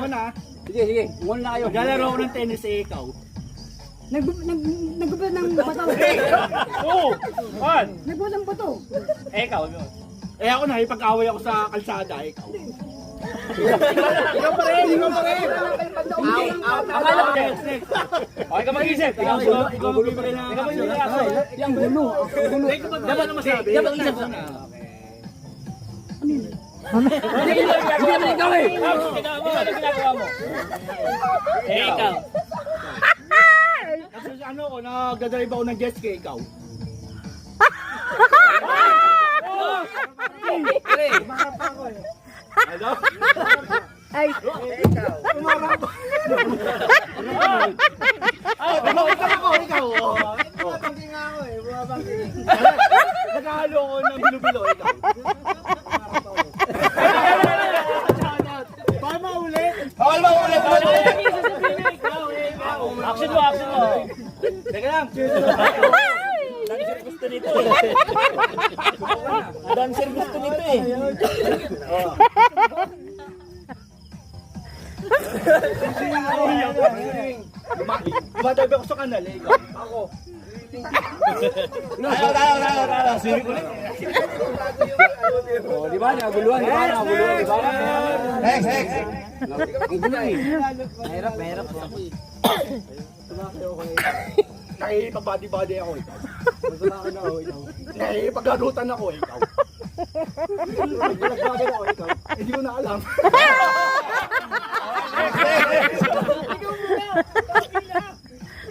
Ako na. Sige, sige. Muna na kayo. Maglalaro ako ng tennis eh, ikaw. Nagbubad ng bato. Oo! Man! Nagbubad ng bato. Ikaw, yun. Eh ako na, ipag-away ako sa kalsada, ikaw. Ikaw pa rin! Ikaw pa rin! Akala ko next. Okay ka mag-isip. Ikaw mag-isip na. Ikaw mag-isip na. Yang gulo. Dapat na masabi. Dapat isip na. Hindi naman ikaw eh. Ano ginagawa mo? Eh, ikaw. Kasi ano ko, nagdadrive ako ng jet ski, ikaw. Ano? Ay. Ikaw. Bumabangking nga ako eh. Bumabangking. Nagkahalo ko ng bilo-bilo, ikaw. Bawal maulit. Bawal maulit. Action mo, action mo. Teka lang. Dancer gusto nito eh. Dancer gusto nito eh. Dumadabi ako sa kanal eh. Ako. Tala. Siri ko ulit. Oh, di ba? Naguluhan, di ba? Naguluhan, di ba? Next. Mahirap. Nakikipag-body-body ako ikaw. Nakikipag-garutan ako ikaw. Nakikipag-body ako ikaw. Hindi ko na alam.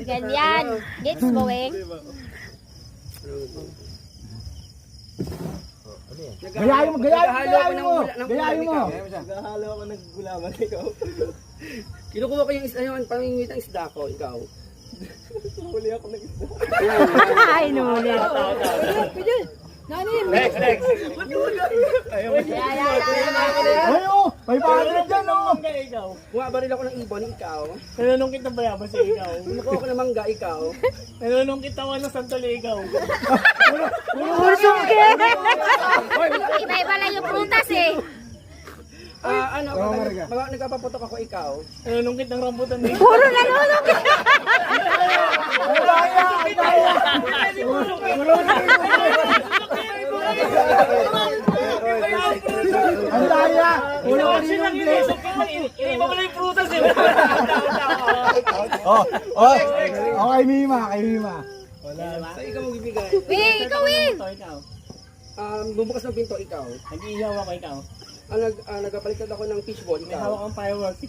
Ganyan. Gets going. Gayahin mo. Naghahalo ako ng gulaman, ikaw. Kinukuha ko yung isda, yung pamingwit ang isda ko, ikaw. Huli ako ng isda. Ay, nulit. Next. May bahay na dyan oh. Bumabaril ako ng ibon, ikaw. Nanunong kita bayaman sa ikaw. Kinukuha ko ng mangga, ikaw. Nanunong kita ng santol ikaw. Pursong ke. Iba-iba lang yung prutas eh. Mga nagpapaputok ako, ikaw. Nanunong kitang rambutan dito. Puro nalulog. Ang daya! Ulo ko rin yung bless! Iba pala yung prutas eh! Okay, Mima. Wala. Sa ikaw mo bibigay. Ikaw win. Bumukas ng pinto, ikaw. Nag-iihaw ako ikaw. Nagpalitan ako ng fishball, May ikaw. hawak ang fireworks.